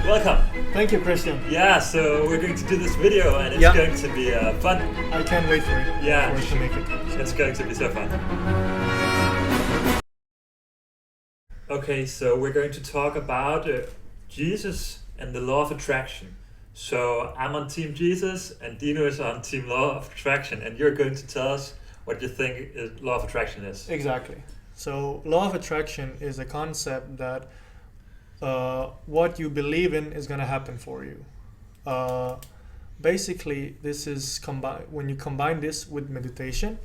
Welcome. Thank you, Christian. Yeah, so we're going to do this video and it's Yeah. going to be fun. I can't wait for it. Yeah. For us to make it. It's going to be so fun. Okay, so we're going to talk about Jesus and the law of attraction. So I'm on Team Jesus and Dino is on Team Law of Attraction, and you're going to tell us what you think law of attraction is. Exactly. So, law of attraction is a concept that what you believe in is going to happen for you. Basically, this is when you combine this with meditation,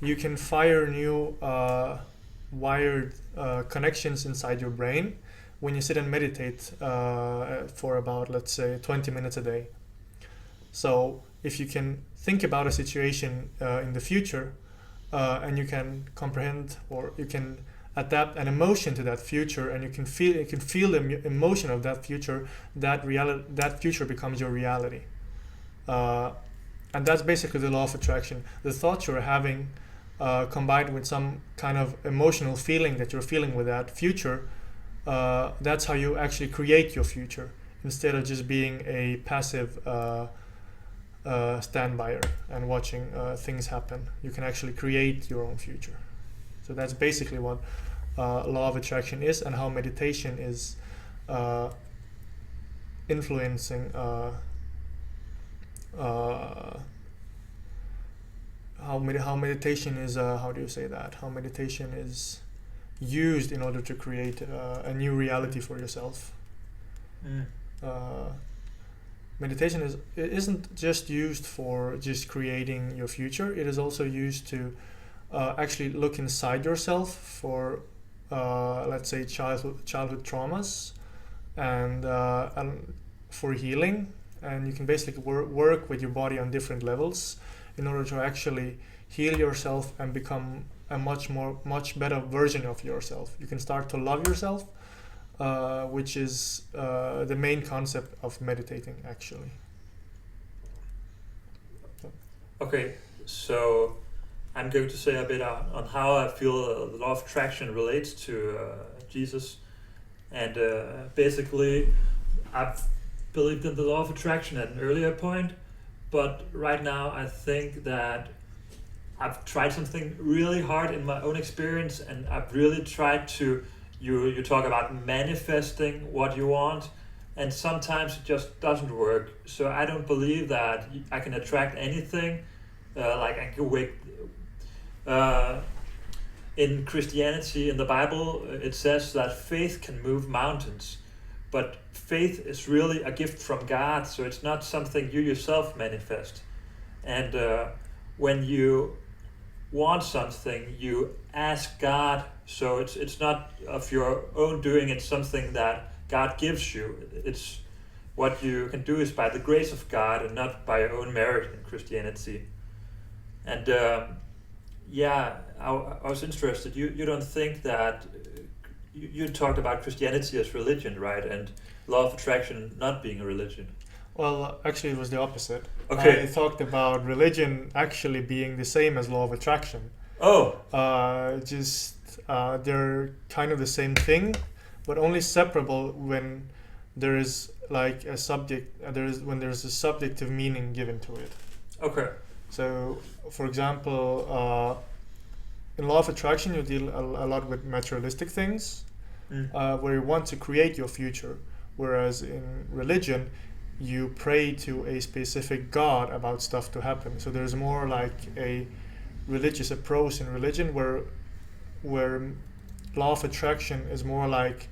you can fire new wired connections inside your brain when you sit and meditate for about, let's say, 20 minutes a day. So if you can think about a situation in the future and you can comprehend, or you can adapt an emotion to that future, and you can feel the emotion of that future, that future becomes your reality. And that's basically the law of attraction. The thoughts you're having combined with some kind of emotional feeling that you're feeling with that future, that's how you actually create your future, instead of just being a passive stand-byer and watching things happen. You can actually create your own future. So that's basically what law of attraction is, and how meditation is influencing how meditation is how meditation is used in order to create a new reality for yourself. Meditation isn't just used for just creating your future. It is also used to actually look inside yourself for let's say childhood traumas, and for healing. And you can basically work with your body on different levels in order to actually heal yourself and become a much better version of yourself. You can start to love yourself, which is the main concept of meditating, actually. Okay, so I'm going to say a bit on how I feel the law of attraction relates to Jesus. And basically, I've believed in the law of attraction at an earlier point, but right now I think that I've tried something really hard in my own experience, and I've really tried to, you talk about manifesting what you want, and sometimes it just doesn't work. So I don't believe that I can attract anything, like I can wake. In Christianity, in the Bible, it says that faith can move mountains, but faith is really a gift from God, so it's not something you yourself manifest. And when you want something, you ask God, so it's not of your own doing, it's something that God gives you. It's what you can do is by the grace of God and not by your own merit in Christianity. And yeah, I was interested. You don't think that you talked about Christianity as religion, right? And law of attraction not being a religion. Well, actually, it was the opposite. Okay. I talked about religion actually being the same as law of attraction. Oh. They're kind of the same thing, but only separable when there is like a subject. When there's a subjective meaning given to it. Okay. So, for example, in law of attraction, you deal a lot with materialistic things, where you want to create your future. Whereas in religion, you pray to a specific God about stuff to happen. So there's more like a religious approach in religion, where law of attraction is more like,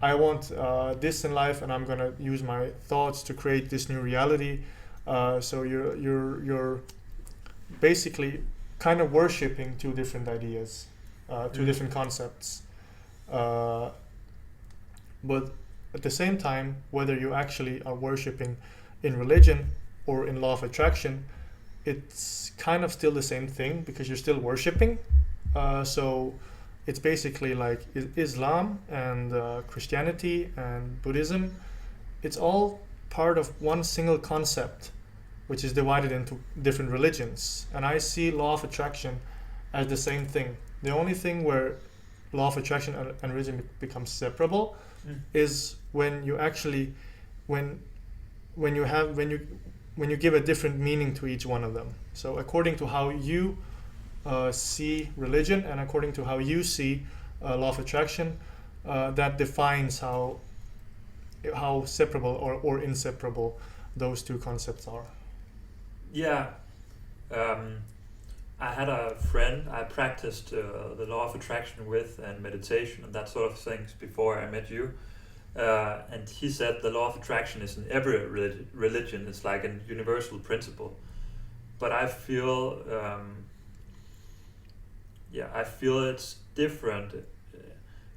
I want this in life, and I'm gonna use my thoughts to create this new reality. So you're basically kind of worshipping two different ideas, two different concepts. But at the same time, whether you actually are worshipping in religion or in law of attraction, it's kind of still the same thing, because you're still worshipping. So it's basically like Islam and Christianity and Buddhism. It's all part of one single concept, which is divided into different religions. And I see law of attraction as the same thing. The only thing where law of attraction and religion becomes separable is when you actually when when you have when you give a different meaning to each one of them. So according to how you see religion and according to how you see law of attraction, that defines how separable or inseparable those two concepts are. Yeah. I had a friend I practiced the law of attraction with and meditation and that sort of things before I met you. And he said the law of attraction is in every religion. It's like a universal principle. But I feel, I feel it's different.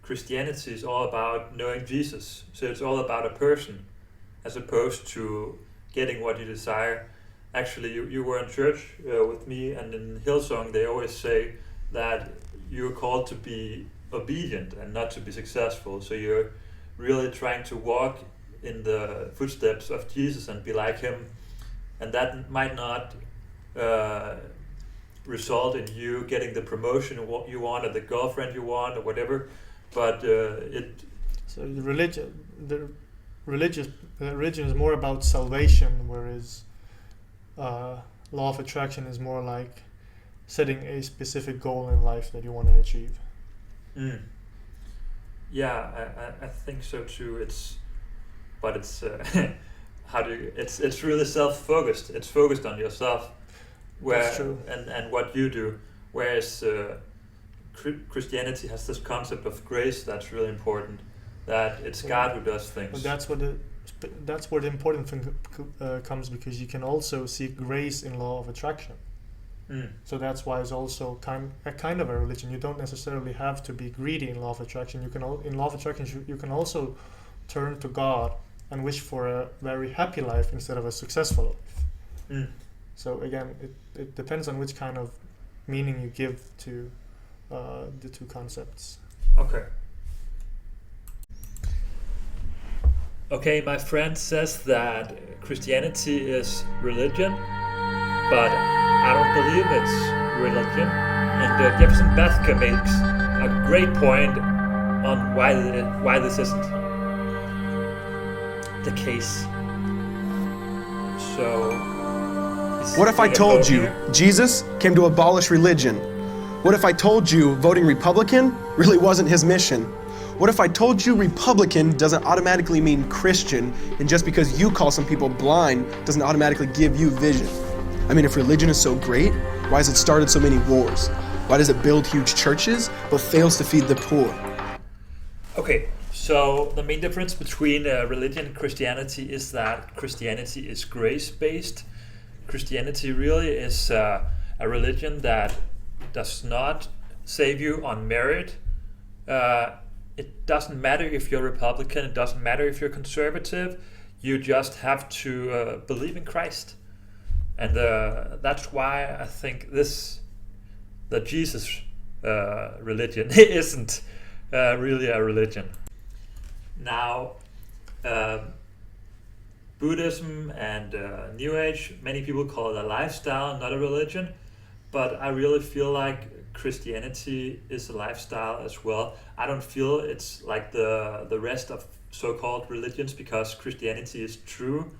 Christianity is all about knowing Jesus. So it's all about a person as opposed to getting what you desire. Actually, you were in church with me, and in Hillsong they always say that you're called to be obedient and not to be successful. So you're really trying to walk in the footsteps of Jesus and be like him. And that might not result in you getting the promotion you want or the girlfriend you want or whatever, but So the religion is more about salvation, whereas law of attraction is more like setting a specific goal in life that you want to achieve. Yeah, I think so too. It's it's really self-focused. It's focused on yourself, That's true. and what you do. Whereas Christianity has this concept of grace that's really important. That it's God who does things. But that's where the important thing comes, because you can also seek grace in law of attraction. So that's why it's also a kind of a religion. You don't necessarily have to be greedy in law of attraction. In law of attraction, you can also turn to God and wish for a very happy life instead of a successful life. So again, it depends on which kind of meaning you give to the two concepts. Okay, my friend says that Christianity is religion, but I don't believe it's religion. And Jefferson Bethke makes a great point on why this isn't the case. So, what if I told you Jesus came to abolish religion? What if I told you voting Republican really wasn't his mission? What if I told you Republican doesn't automatically mean Christian, and just because you call some people blind doesn't automatically give you vision? I mean, if religion is so great, why has it started so many wars? Why does it build huge churches but fails to feed the poor? Okay, so the main difference between religion and Christianity is that Christianity is grace-based. Christianity really is a religion that does not save you on merit. It doesn't matter if you're Republican, it doesn't matter if you're conservative, you just have to believe in Christ. And that's why I think the Jesus religion isn't really a religion. Now, Buddhism and New Age, many people call it a lifestyle, not a religion, but I really feel like Christianity is a lifestyle as well. I don't feel it's like the rest of so-called religions, because Christianity is true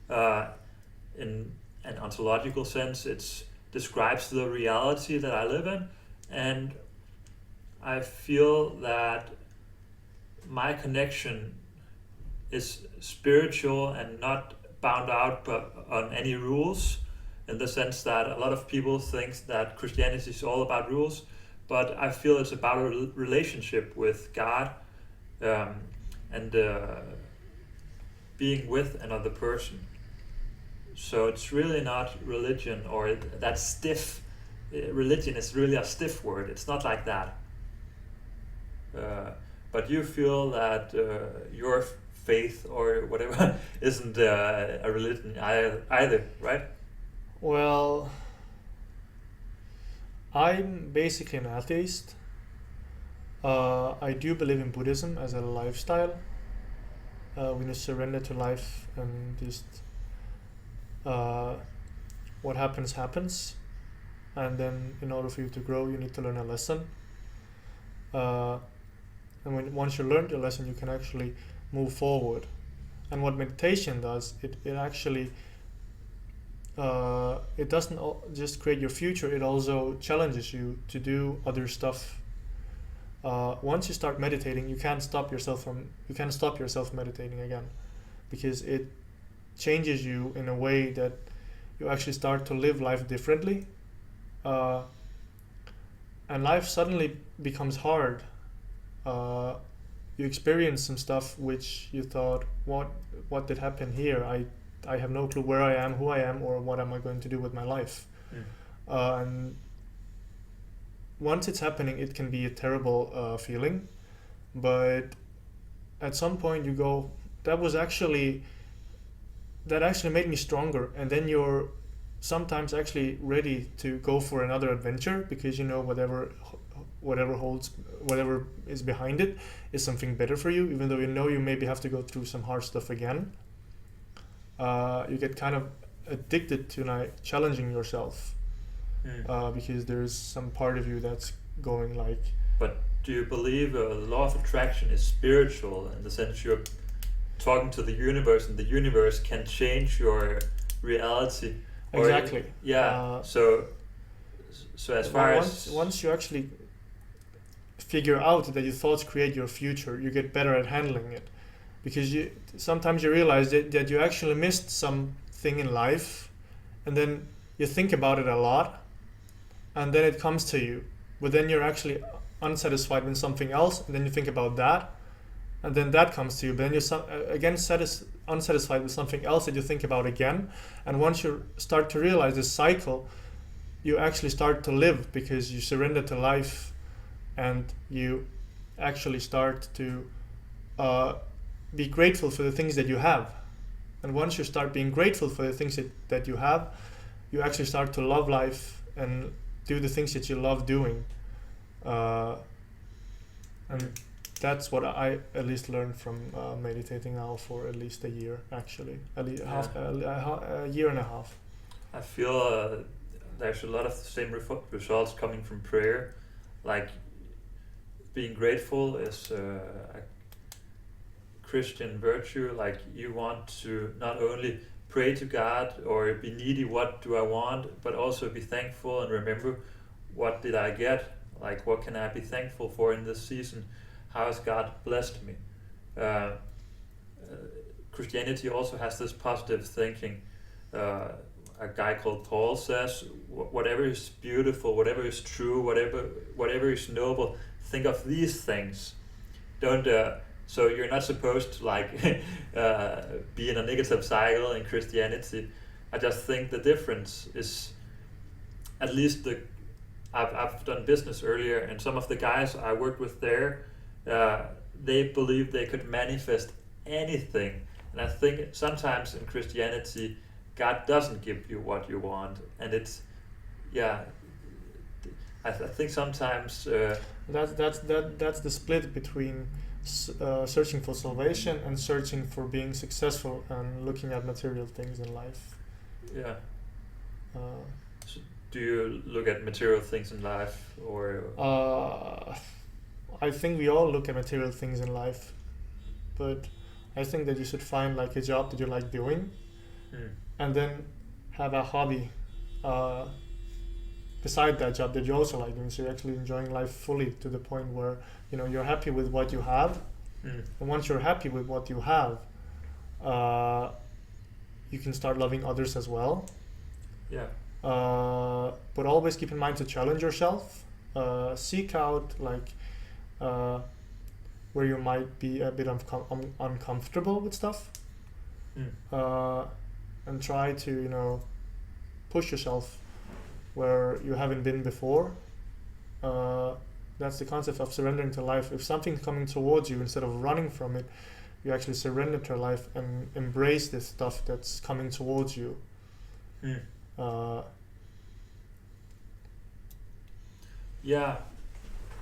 in an ontological sense. It describes the reality that I live in, and I feel that my connection is spiritual and not bound out on any rules, in the sense that a lot of people think that Christianity is all about rules, but I feel it's about a relationship with God and being with another person. So it's really not religion, or that stiff. Religion is really a stiff word. It's not like that. But you feel that your faith or whatever isn't a religion either, right? Well, I'm basically an atheist. I do believe in Buddhism as a lifestyle. When you surrender to life and just what happens, and then in order for you to grow, you need to learn a lesson. And once you learn your lesson, you can actually move forward And what meditation does, it actually it doesn't just create your future, it also challenges you to do other stuff. Once you start meditating, you can't stop yourself meditating again, because it changes you in a way that you actually start to live life differently, and life suddenly becomes hard. You experience some stuff which you thought, what did happen here? I have no clue where I am, who I am, or what am I going to do with my life. And once it's happening, it can be a terrible feeling, but at some point you go, that actually made me stronger, and then you're sometimes actually ready to go for another adventure, because you know whatever is behind it is something better for you, even though you know you maybe have to go through some hard stuff again. You get kind of addicted to challenging yourself, because there's some part of you that's going like. But do you believe law of attraction is spiritual, in the sense you're talking to the universe and the universe can change your reality? Exactly. So as far as once you actually figure out that your thoughts create your future, you get better at handling it, because sometimes you realize that you actually missed something in life, and then you think about it a lot, and then it comes to you, but then you're actually unsatisfied with something else, and then you think about that, and then that comes to you, but then you're again unsatisfied with something else that you think about again, and once you start to realize this cycle, you actually start to live, because you surrender to life, and you actually start to be grateful for the things that you have. And once you start being grateful for the things that you have, you actually start to love life and do the things that you love doing. And that's what I at least learned from meditating now for at least a year, actually. A year and a half. I feel there's a lot of the same results coming from prayer. Like, being grateful is a Christian virtue. Like, you want to not only pray to God or be needy, what do I want, but also be thankful and remember, what did I get? Like, what can I be thankful for in this season? How has God blessed me? Christianity also has this positive thinking. A guy called Paul says, whatever is beautiful, whatever is true, whatever is noble, think of these things. Don't so you're not supposed to be in a negative cycle in Christianity. I just think the difference is, at least I've done business earlier, and some of the guys I worked with there, they believed they could manifest anything, and I think sometimes in Christianity, God doesn't give you what you want, and it's, I think sometimes that's the split between searching for salvation and searching for being successful and looking at material things in life. Yeah. So do you look at material things in life, or? I think we all look at material things in life, but I think that you should find like a job that you like doing, and then have a hobby beside that job that you also like doing, so you're actually enjoying life fully to the point where you're happy with what you have, and once you're happy with what you have, you can start loving others as well. But always keep in mind to challenge yourself, seek out where you might be a bit uncomfortable with stuff, and try to push yourself where you haven't been before. That's the concept of surrendering to life. If something's coming towards you, instead of running from it, you actually surrender to life and embrace this stuff that's coming towards you.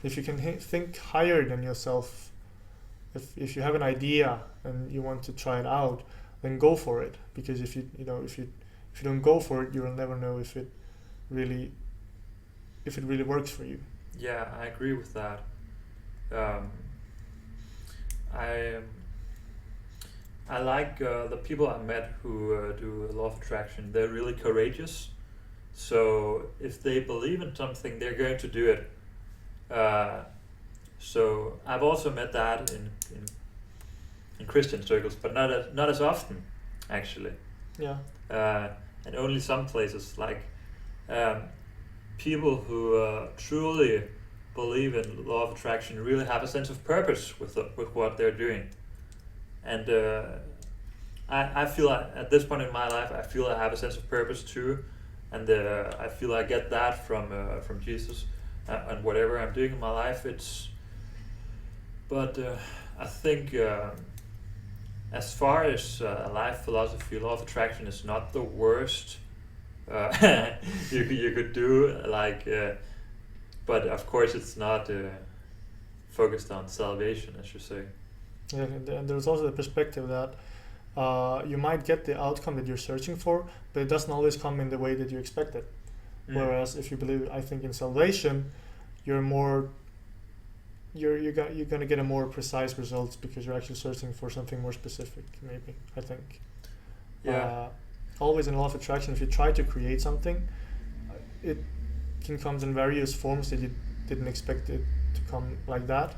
If you can think higher than yourself, if you have an idea and you want to try it out, then go for it. Because if you don't go for it, you will never know if it really works for you. Yeah, I agree with I like the people I met who do law of attraction. They're really courageous. So if they believe in something, they're going to do it. So I've also met that in Christian circles, but not as often, actually. Yeah. And only some places, like people who truly believe in law of attraction really have a sense of purpose with what they're doing. And I feel at this point in my life, I feel I have a sense of purpose too, and I feel I get that from Jesus and whatever I'm doing in my life. But I think as far as life philosophy, law of attraction is not the worst you could do. But of course it's not focused on salvation, as you say. Yeah, and there's also the perspective that you might get the outcome that you're searching for, but it doesn't always come in the way that you expect it. Whereas if you believe, I think, in salvation, you're gonna get a more precise results because you're actually searching for something more specific. Maybe, I think. Yeah. Always in law of attraction, if you try to create something, it can come in various forms that you didn't expect it to come like that.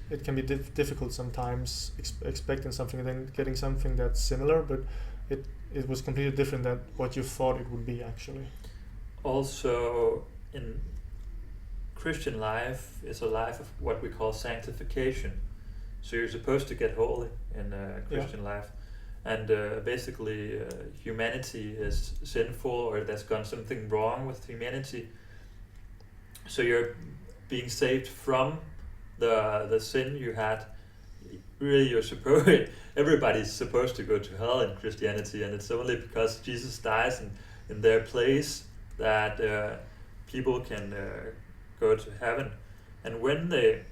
It can be difficult sometimes expecting something and then getting something that's similar, but it was completely different than what you thought it would be actually. Also, in Christian life is a life of what we call sanctification. So you're supposed to get holy in Christian life. And basically humanity is sinful, or there's gone something wrong with humanity. So you're being saved from the sin you had. Really, everybody's supposed to go to hell in Christianity, and it's only because Jesus dies in their place that people can go to heaven. And when they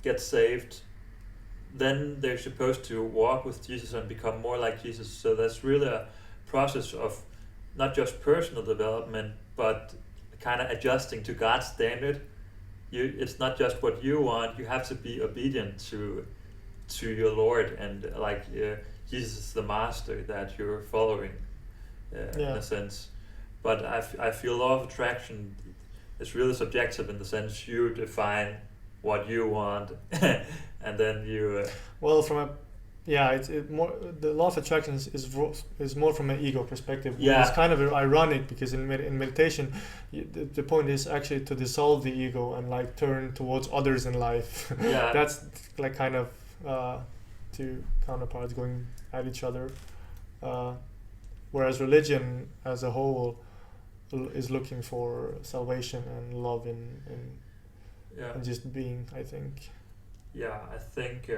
get saved, then they're supposed to walk with Jesus and become more like Jesus. So that's really a process of not just personal development, but kind of adjusting to God's standard. It's not just what you want. You have to be obedient to your Lord, and Jesus is the master that you're following in a sense. But I feel law of attraction is really subjective in the sense you define what you want and then you the law of attraction is more from an ego perspective. It's kind of ironic because in meditation the point is actually to dissolve the ego and like turn towards others in life. That's like kind of two counterparts going at each other, whereas religion as a whole is looking for salvation and love and just being, I think. I think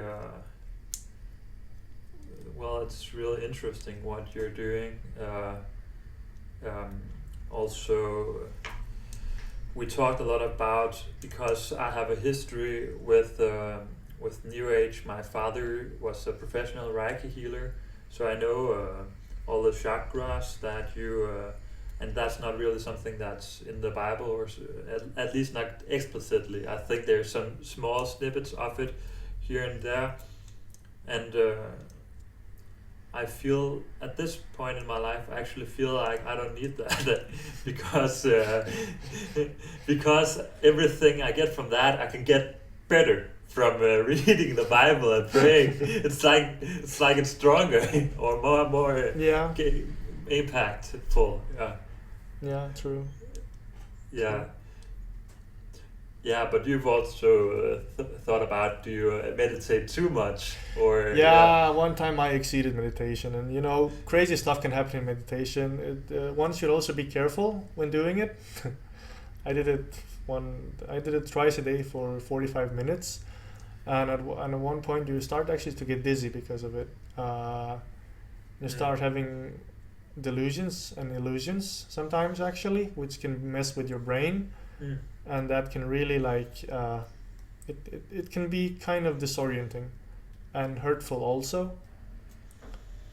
it's really interesting what you're doing. Also, we talked a lot about, because I have a history with New Age. My father was a professional Reiki healer, so I know all the chakras that you and that's not really something that's in the Bible, or at least not explicitly. I think there's some small snippets of it here and there, and I feel at this point in my life, I actually feel like I don't need that because everything I get from that, I can get better from reading the Bible and praying. It's like it's stronger or more impactful. Yeah, true. Yeah. Yeah, but you've also thought about, do you meditate too much? Or one time I exceeded meditation, and crazy stuff can happen in meditation. One should also be careful when doing it. I did it twice a day for 45 minutes, and at one point you start actually to get dizzy because of it. You start having delusions and illusions sometimes actually, which can mess with your brain. And that can really it can be kind of disorienting and hurtful also.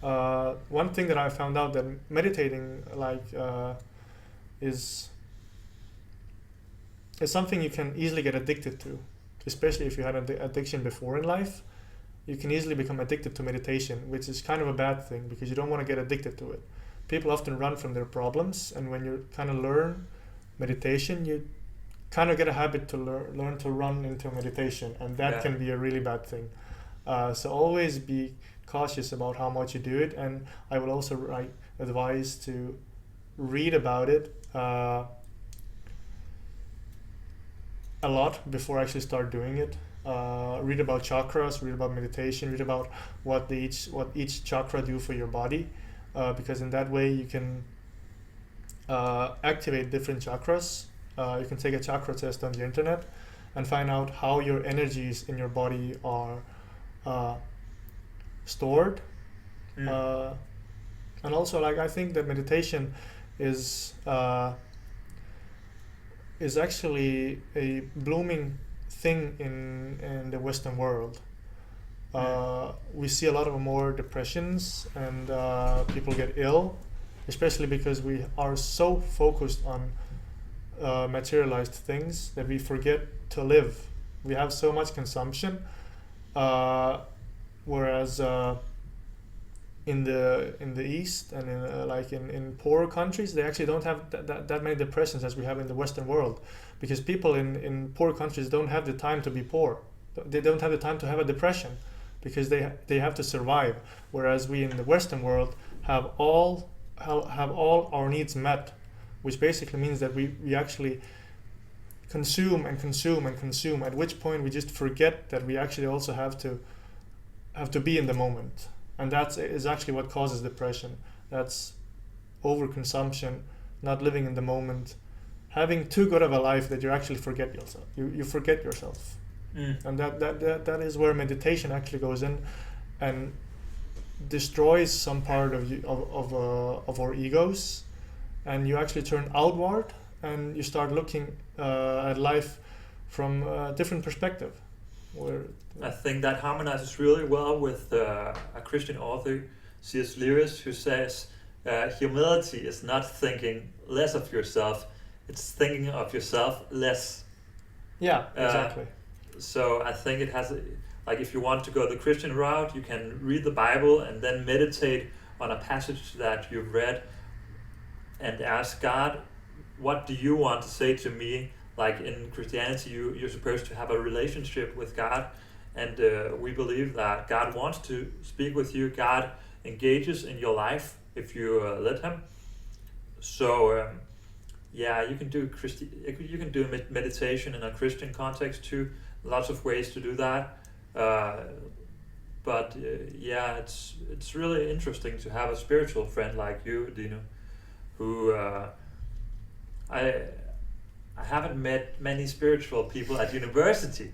One thing that I found out that meditating is something you can easily get addicted to, especially if you had an addiction before in life. you can easily become addicted to meditation, which is kind of a bad thing because you don't want to get addicted to it. People often run from their problems, and when you kind of learn meditation, you kind of get a habit to learn to run into meditation, and that can be a really bad thing. So always be cautious about how much you do it, and I will also advise to read about it a lot before I actually start doing it. Read about chakras, read about meditation, read about what each chakra do for your body, because in that way you can activate different chakras. You can take a chakra test on the internet and find out how your energies in your body are stored. And also, I think that meditation is actually a blooming thing in the Western world. We see a lot of more depressions, and people get ill, especially because we are so focused on materialized things that we forget to live. We have so much consumption, whereas in the East and in poorer countries, they actually don't have that many depressions as we have in the Western world, because people in poor countries don't have the time to be poor. They don't have the time to have a depression because they have to survive, whereas we in the Western world have all our needs met, which basically means that we actually consume and consume and consume, at which point we just forget that we actually also have to be in the moment. And that is actually what causes depression. That's overconsumption, not living in the moment, having too good of a life that you actually forget yourself. You forget yourself. And that is where meditation actually goes in and destroys some part of our egos, and you actually turn outward and you start looking at life from a different perspective. I think that harmonizes really well with a Christian author, C.S. Lewis, who says humility is not thinking less of yourself, it's thinking of yourself less. Yeah, exactly. So I think it has, if you want to go the Christian route, you can read the Bible and then meditate on a passage that you've read and ask God, what do you want to say to me? Like in Christianity, you're supposed to have a relationship with God, and we believe that God wants to speak with you. God engages in your life if you let Him. So you can do meditation in a Christian context too. Lots of ways to do that. But it's really interesting to have a spiritual friend like you, Dino, who I haven't met many spiritual people at university.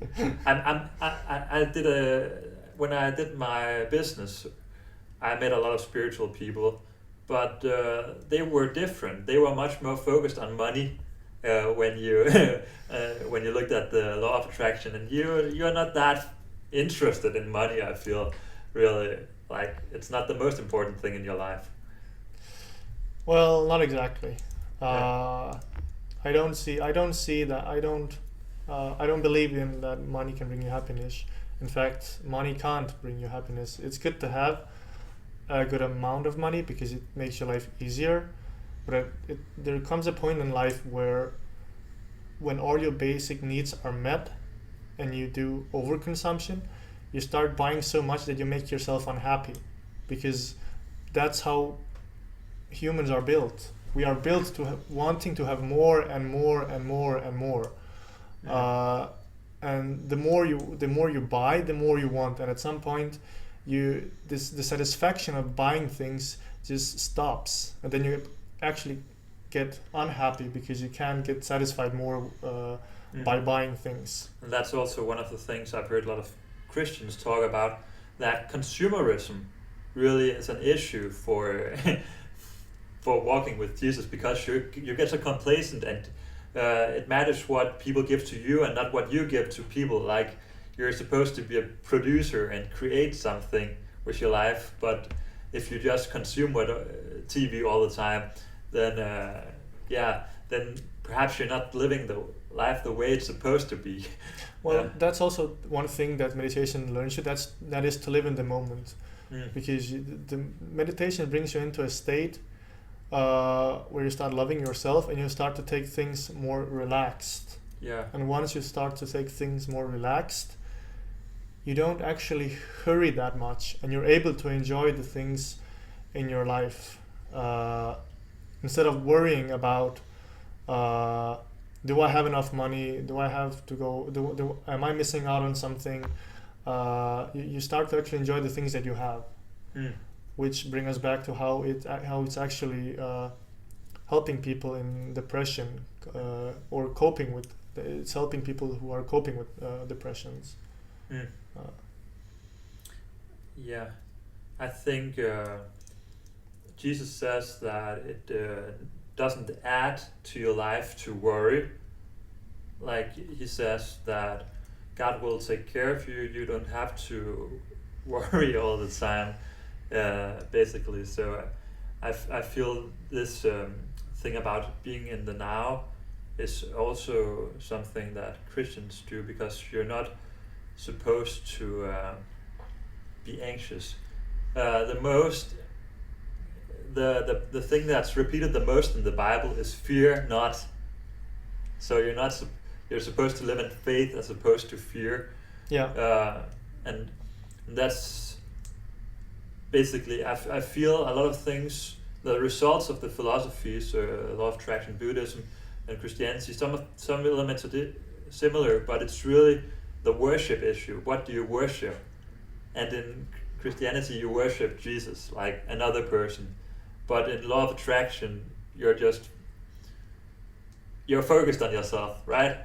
When I did my business, I met a lot of spiritual people, but they were different. They were much more focused on money when you looked at the law of attraction, and you're not that interested in money. I feel really like it's not the most important thing in your life. Well, not exactly. I don't believe in that money can bring you happiness. In fact, money can't bring you happiness. It's good to have a good amount of money because it makes your life easier, but there comes a point in life where when all your basic needs are met and you do overconsumption, you start buying so much that you make yourself unhappy, because that's how humans are built. We are built to wanting to have more and more and more and more. And the more you buy, the more you want, and at some point the satisfaction of buying things just stops, and then you actually get unhappy because you can't get satisfied more by buying things. And that's also one of the things I've heard a lot of Christians talk about, that consumerism really is an issue for for walking with Jesus, because you get so complacent, and it matters what people give to you and not what you give to people. Like, you're supposed to be a producer and create something with your life, but if you just consume TV all the time, then then perhaps you're not living the life the way it's supposed to be. Well, that's also one thing that meditation learns you. That is to live in the moment, because the meditation brings you into a state where you start loving yourself and you start to take things more relaxed. Yeah. And once you start to take things more relaxed, you don't actually hurry that much, and you're able to enjoy the things in your life instead of worrying about. Do I have enough money? Do I have to go? Am I missing out on something? You start to actually enjoy the things that you have, which bring us back to how it's actually helping people in depression or coping with. It's helping people who are coping with depressions. Yeah, I think Jesus says that it doesn't add to your life to worry. Like he says that God will take care of you. You don't have to worry all the time, basically. So I feel this thing about being in the now is also something that Christians do, because you're not supposed to be anxious. The thing that's repeated the most in the Bible is fear not. So you're supposed to live in faith as opposed to fear. Yeah. And that's basically, I feel a lot of things, the results of the philosophies, law of attraction, Buddhism and Christianity, some elements are similar, but it's really the worship issue. What do you worship? And in Christianity you worship Jesus, like another person. But in law of attraction, you're focused on yourself, right?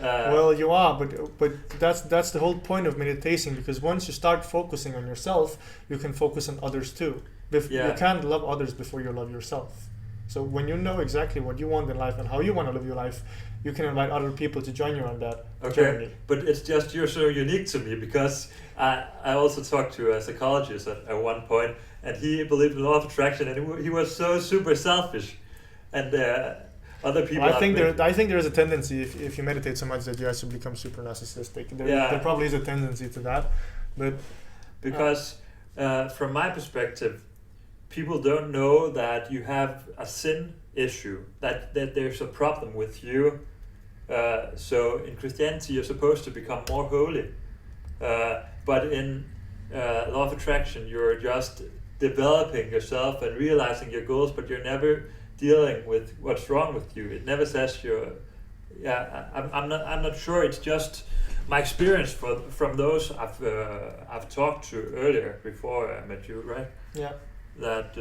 Well, you are, but that's the whole point of meditating, because once you start focusing on yourself, you can focus on others too. You can't love others before you love yourself. So when you know exactly what you want in life and how you want to live your life, you can invite other people to join you on that journey. But it's just, you're so unique to me, because I also talked to a psychologist at one point, and he believed in law of attraction, and he was so super selfish, and other people. Well, I think there is a tendency, if you meditate so much, that you actually become super narcissistic. There probably is a tendency to that, but because from my perspective, people don't know that you have a sin issue, that there's a problem with you. So in Christianity, you're supposed to become more holy, but in law of attraction, you're just developing yourself and realizing your goals, but you're never dealing with what's wrong with you. It never says you're. I'm not sure. It's just my experience from those I've talked to earlier before I met you, right? Yeah. That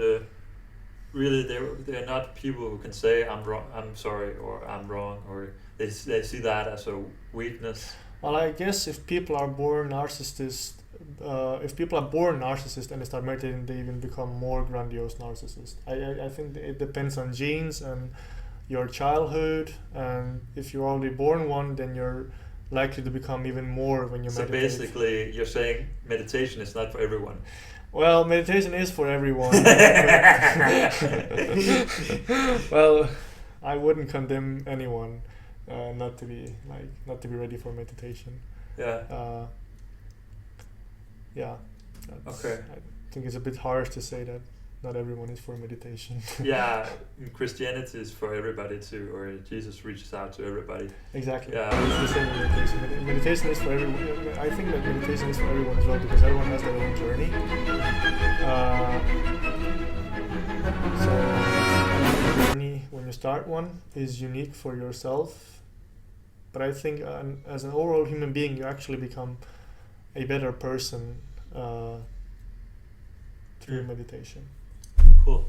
really they're not people who can say I'm wrong, I'm sorry, or I'm wrong, or they see that as a weakness. Well, I guess if people are born narcissists, and they start meditating, they even become more grandiose narcissists. I think it depends on genes and your childhood, and if you're already born one, then you're likely to become even more when you meditate. So basically, you're saying meditation is not for everyone. Well, meditation is for everyone. Well, I wouldn't condemn anyone not to be ready for meditation. Yeah. Yeah. Okay. I think it's a bit harsh to say that not everyone is for meditation. Yeah, Christianity is for everybody too, or Jesus reaches out to everybody. Exactly. Yeah. It's the same with meditation. Meditation is for everyone. I think that meditation is for everyone as well, because everyone has their own journey. So the journey, when you start one, is unique for yourself. But I think as an overall human being, you actually become a better person through meditation. Cool.